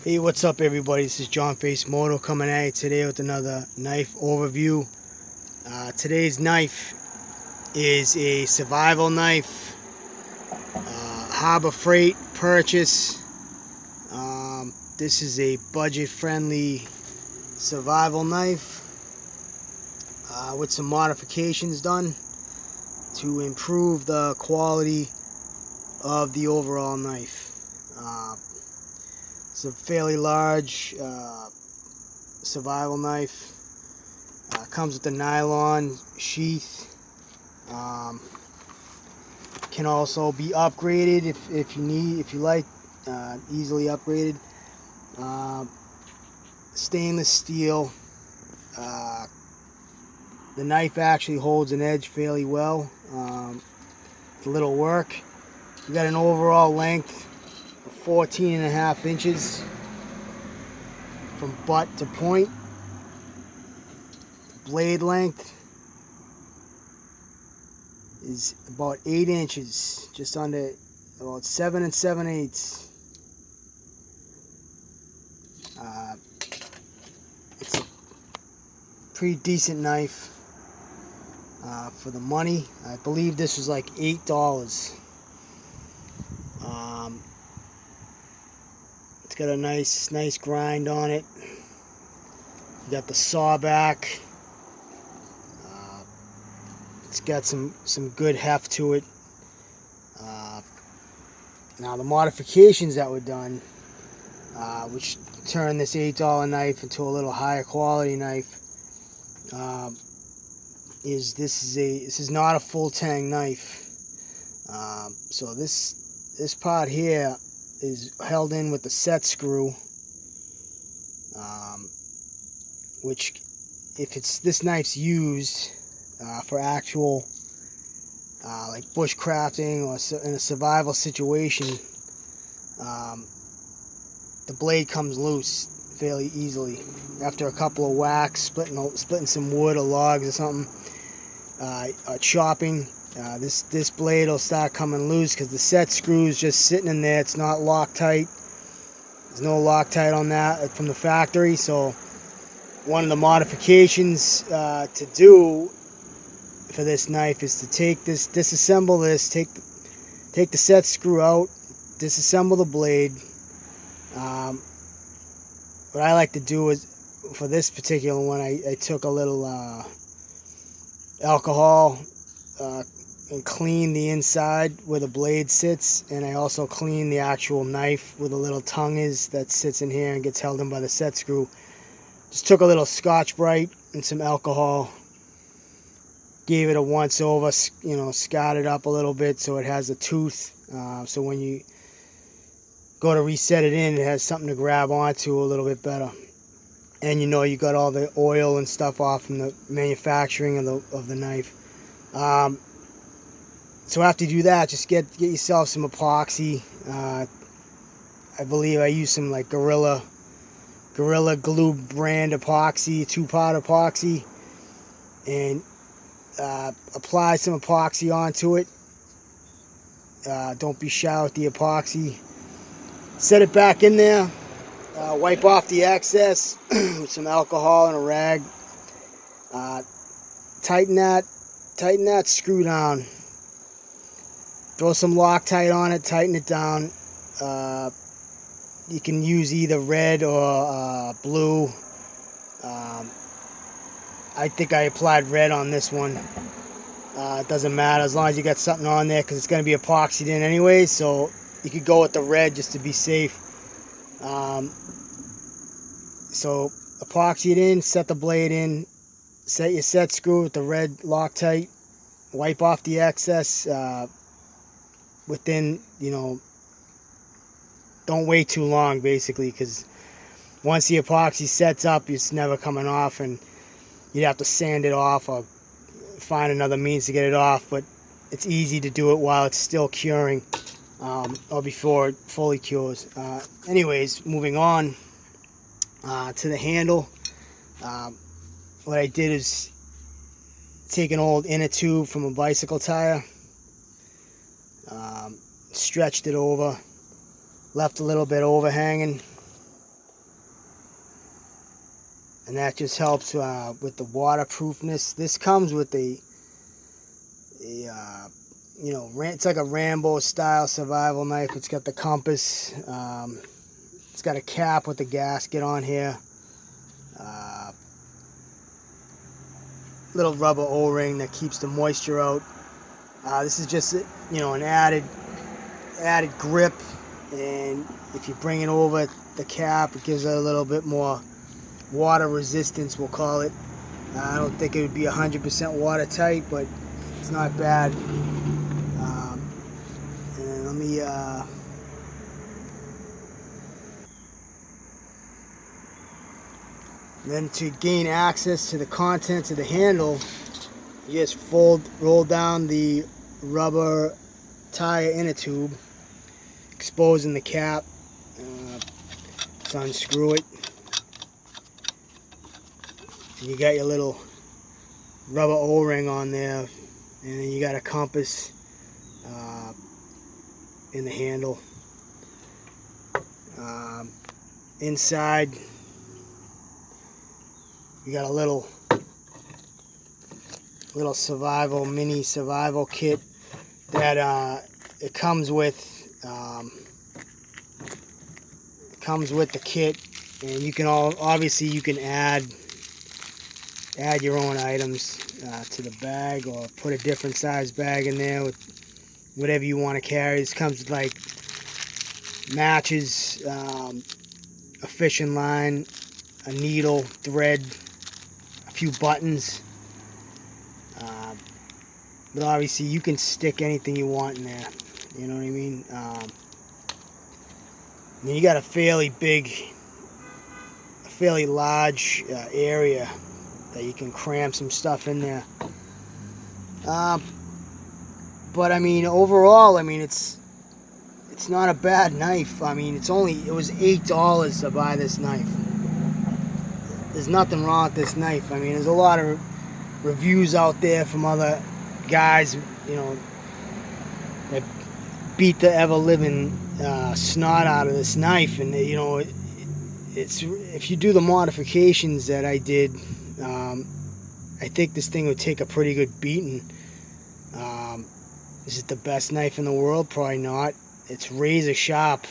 Hey, what's up everybody? This is Johnface Moto coming at you today with another knife overview. Today's knife is a survival knife, Harbor Freight purchase. This is a budget-friendly survival knife with some modifications done to improve the quality of the overall knife. It's a fairly large survival knife. Comes with a nylon sheath. Can also be upgraded if you like, easily upgraded. Stainless steel. The knife actually holds an edge fairly well. It's a little work. You got an overall length 14.5 inches from butt to point. Blade length is about 8 inches, just under, about 7 7/8. It's a pretty decent knife for the money. I believe this was like $8. It's got a nice grind on it. You got the saw back. It's got some good heft to it. Now the modifications that were done, which turned this $8 knife into a little higher quality knife, this is not a full tang knife. So this part here is held in with the set screw, which if this knife's used for actual like bushcrafting or in a survival situation, the blade comes loose fairly easily after a couple of whacks, splitting some wood or logs or something, or chopping. This blade will start coming loose because the set screw is just sitting in there. It's not Loctite. There's no Loctite on that from the factory. So one of the modifications to do for this knife is to disassemble this, take the set screw out, disassemble the blade. What I like to do is, for this particular one, I took a little alcohol and cleaned the inside where the blade sits, and I also cleaned the actual knife where the little tongue is that sits in here and gets held in by the set screw. Just took a little Scotch-Brite and some alcohol, gave it a once over, scarred it up a little bit so it has a tooth, so when you go to reset it in, it has something to grab onto a little bit better. And you got all the oil and stuff off from the manufacturing of the knife. So after you do that, just get yourself some epoxy. I believe I used some like Gorilla Glue brand epoxy, 2-part epoxy, and apply some epoxy onto it. Don't be shy with the epoxy. Set it back in there. Wipe off the excess with some alcohol and a rag. Tighten that screw down. Throw some Loctite on it. Tighten it down. You can use either red or blue. I think I applied red on this one. It doesn't matter as long as you got something on there, because it's going to be epoxied in anyway, so you could go with the red just to be safe. So epoxy it in, set the blade in, set your set screw with the red Loctite, wipe off the excess within, don't wait too long basically, because once the epoxy sets up, it's never coming off, and you'd have to sand it off or find another means to get it off, but it's easy to do it while it's still curing, or before it fully cures. Anyways, moving on to the handle. What I did is take an old inner tube from a bicycle tire, stretched it over, left a little bit overhanging, and that just helps with the waterproofness. This comes with you know, it's like a Rambo style survival knife. It's got the compass. It's got a cap with the gasket on here. Little rubber O-ring that keeps the moisture out. This is just, you know, an added grip, and if you bring it over the cap, it gives it a little bit more water resistance, we'll call it. I don't think it would be 100% watertight, but it's not bad. And let me then to gain access to the contents of the handle, you just roll down the rubber tire inner tube, exposing the cap. Just unscrew it, and you got your little rubber O-ring on there, and then you got a compass in the handle. Inside, you got a little mini survival kit that it comes with. Comes with the kit, and you can obviously you can add your own items to the bag, or put a different size bag in there with whatever you want to carry. This comes with like matches, a fishing line, a needle, thread, a few buttons, but obviously you can stick anything you want in there, you know what I mean. You got a fairly large area that you can cram some stuff in there. But I mean, overall, I mean, it's not a bad knife. I mean, it was $8 to buy this knife. There's nothing wrong with this knife. I mean, there's a lot of reviews out there from other guys, you know, that beat the ever-living snot out of this knife, and you know, it's if you do the modifications that I did, I think this thing would take a pretty good beating. Is it the best knife in the world? Probably not. It's razor sharp,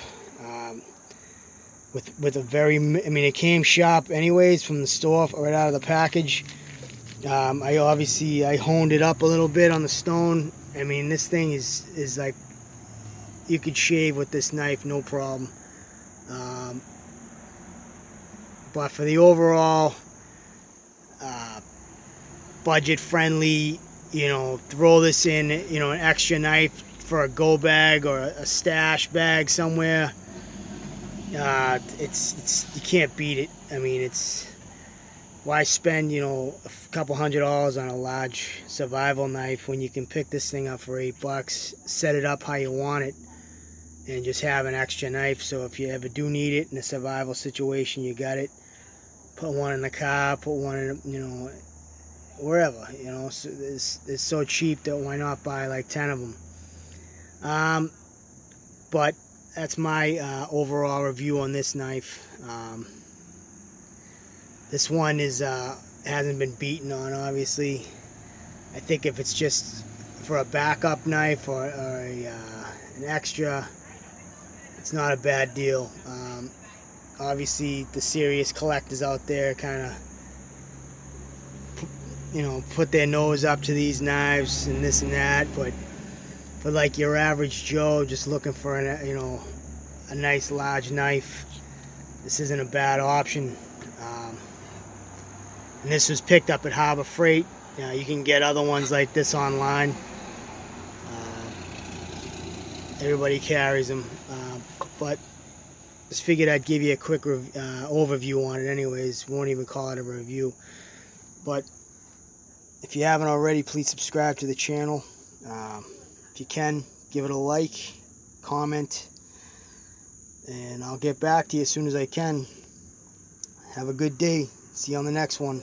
with a very, I mean, it came sharp anyways from the store, right out of the package. I honed it up a little bit on the stone. I mean, this thing is like, you could shave with this knife, no problem. But for the overall budget-friendly, you know, throw this in, you know, an extra knife for a go bag or a stash bag somewhere. It's you can't beat it. I mean, it's, why spend, you know, a couple $100 on a large survival knife when you can pick this thing up for $8, set it up how you want it, and just have an extra knife. So if you ever do need it in a survival situation, you got it. Put one in the car, put one in, you know, wherever, you know. So it's so cheap that why not buy like 10 of them. But that's my overall review on this knife. This one hasn't been beaten on, obviously. I think if it's just for a backup knife or an extra, it's not a bad deal. Obviously, the serious collectors out there kind of, you know, put their nose up to these knives and this and that, but for like your average Joe just looking for you know, a nice large knife, this isn't a bad option. And this was picked up at Harbor Freight. You can get other ones like this online. Everybody carries them, but just figured I'd give you a quick overview on it anyways. Won't even call it a review. But if you haven't already, please subscribe to the channel. If you can, give it a like, comment, and I'll get back to you as soon as I can. Have a good day. See you on the next one.